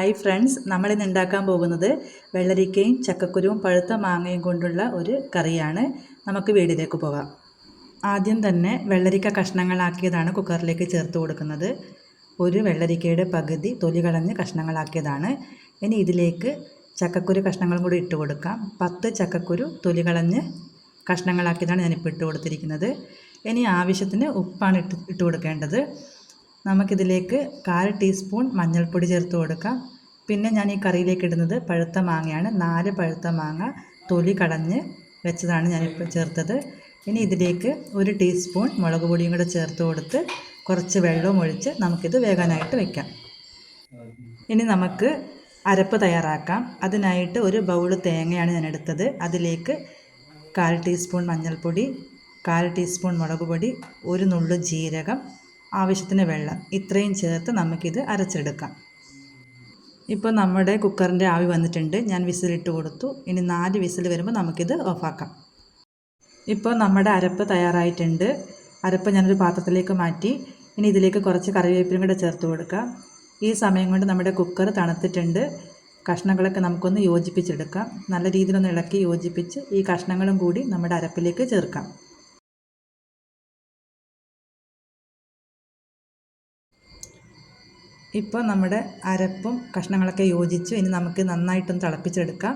Hi friends, നമ്മളിന്ന് ഉണ്ടാക്കാൻ പോകുന്നത് വെള്ളരിക്കയും ചക്കക്കുരുവും പഴുത്ത മാങ്ങയും കൊണ്ടുള്ള ഒരു കറിയാണ്. നമുക്ക് വീഡിയോയിലേക്ക് പോകാം. ആദ്യം തന്നെ വെള്ളരിക്ക കഷ്ണങ്ങളാക്കിയതാണ് കുക്കറിലേക്ക് ചേർത്ത് കൊടുക്കുന്നത്. ഒരു വെള്ളരിക്കയുടെ പകുതി തൊലി കളഞ്ഞ് കഷ്ണങ്ങളാക്കിയതാണ്. ഇനി ഇതിലേക്ക് ചക്കക്കുരു കഷ്ണങ്ങളും കൂടി ഇട്ട് കൊടുക്കാം. 10 ചക്കക്കുരു തൊലി കളഞ്ഞ് കഷ്ണങ്ങളാക്കിയതാണ് ഞാനിപ്പോൾ ഇട്ട് കൊടുത്തിരിക്കുന്നത്. ഇനി ആവശ്യത്തിന് ഉപ്പാണ് ഇട്ട് കൊടുക്കേണ്ടത്. നമുക്കിതിലേക്ക് 1/4 ടീസ്പൂൺ മഞ്ഞൾപ്പൊടി ചേർത്ത് കൊടുക്കാം. പിന്നെ ഞാൻ ഈ കറിയിലേക്ക് ഇടുന്നത് പഴുത്ത മാങ്ങയാണ്. 4 പഴുത്ത മാങ്ങ തൊലി കളഞ്ഞ് വെച്ചതാണ് ഞാനിപ്പോൾ ചേർത്തത്. ഇനി ഇതിലേക്ക് 1 ടീസ്പൂൺ മുളക് പൊടിയും കൂടെ ചേർത്ത് കൊടുത്ത് കുറച്ച് വെള്ളവും ഒഴിച്ച് നമുക്കിത് വേകാനായിട്ട് വയ്ക്കാം. ഇനി നമുക്ക് അരപ്പ് തയ്യാറാക്കാം. അതിനായിട്ട് ഒരു ബൗൾ തേങ്ങയാണ് ഞാൻ എടുത്തത്. അതിലേക്ക് 1/4 ടീസ്പൂൺ മഞ്ഞൾപ്പൊടി, 1/4 ടീസ്പൂൺ മുളക് പൊടി, ഒരു നുള്ളു ജീരകം, ആവശ്യത്തിന് വെള്ളം, ഇത്രയും ചേർത്ത് നമുക്കിത് അരച്ചെടുക്കാം. ഇപ്പോൾ നമ്മുടെ കുക്കറിൻ്റെ ആവി വന്നിട്ടുണ്ട്. ഞാൻ വിസിലിട്ട് കൊടുത്തു. ഇനി 4 വിസിൽ വരുമ്പോൾ നമുക്കിത് ഓഫാക്കാം. ഇപ്പോൾ നമ്മുടെ അരപ്പ് തയ്യാറായിട്ടുണ്ട്. അരപ്പ് ഞാനൊരു പാത്രത്തിലേക്ക് മാറ്റി. ഇനി ഇതിലേക്ക് കുറച്ച് കറിവേപ്പിലയും കൂടെ ചേർത്ത് കൊടുക്കാം. ഈ സമയം കൊണ്ട് നമ്മുടെ കുക്കർ തണുത്തിട്ടുണ്ട്. കഷ്ണങ്ങളൊക്കെ നമുക്കൊന്ന് യോജിപ്പിച്ചെടുക്കാം. നല്ല രീതിയിലൊന്ന് ഇളക്കി യോജിപ്പിച്ച് ഈ കഷ്ണങ്ങളും കൂടി നമ്മുടെ അരപ്പിലേക്ക് ചേർക്കാം. ഇപ്പോൾ നമ്മുടെ അരപ്പും കഷ്ണങ്ങളൊക്കെ യോജിച്ചു. ഇനി നമുക്ക് നന്നായിട്ടൊന്ന് തിളപ്പിച്ചെടുക്കാം.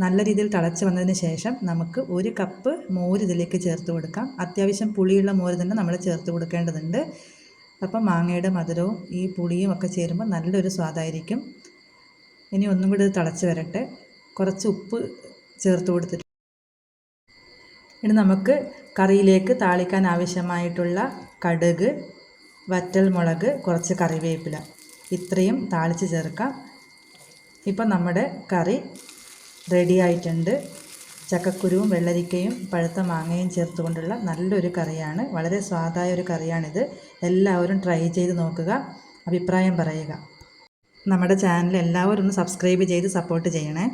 നല്ല രീതിയിൽ തിളച്ച് വന്നതിന് ശേഷം നമുക്ക് 1 കപ്പ് മോര് ഇതിലേക്ക് ചേർത്ത് കൊടുക്കാം. അത്യാവശ്യം പുളിയുള്ള മോര് തന്നെ നമ്മൾ ചേർത്ത് കൊടുക്കേണ്ടതുണ്ട്. അപ്പം മാങ്ങയുടെ മധുരവും ഈ പുളിയും ഒക്കെ ചേരുമ്പോൾ നല്ലൊരു സ്വാദായിരിക്കും. ഇനി ഒന്നും കൂടി ഇത് തിളച്ച് വരട്ടെ. കുറച്ച് ഉപ്പ് ചേർത്ത് കൊടുത്തിട്ട് ഇനി നമുക്ക് കറിയിലേക്ക് താളിക്കാൻ ആവശ്യമായിട്ടുള്ള കടുക്, വറ്റൽ മുളക്, കുറച്ച് കറിവേപ്പില, ഇത്രയും താളിച്ച് ചേർക്കാം. ഇപ്പം നമ്മുടെ കറി റെഡി ആയിട്ടുണ്ട്. ചക്കക്കുരുവും വെള്ളരിക്കയും പഴുത്ത മാങ്ങയും ചേർത്തുകൊണ്ടുള്ള നല്ലൊരു കറിയാണ്. വളരെ സ്വാദായ ഒരു കറിയാണിത്. എല്ലാവരും ട്രൈ ചെയ്ത് നോക്കുക, അഭിപ്രായം പറയുക. നമ്മുടെ ചാനൽ എല്ലാവരും ഒന്ന് സബ്സ്ക്രൈബ് ചെയ്ത് സപ്പോർട്ട് ചെയ്യണേ.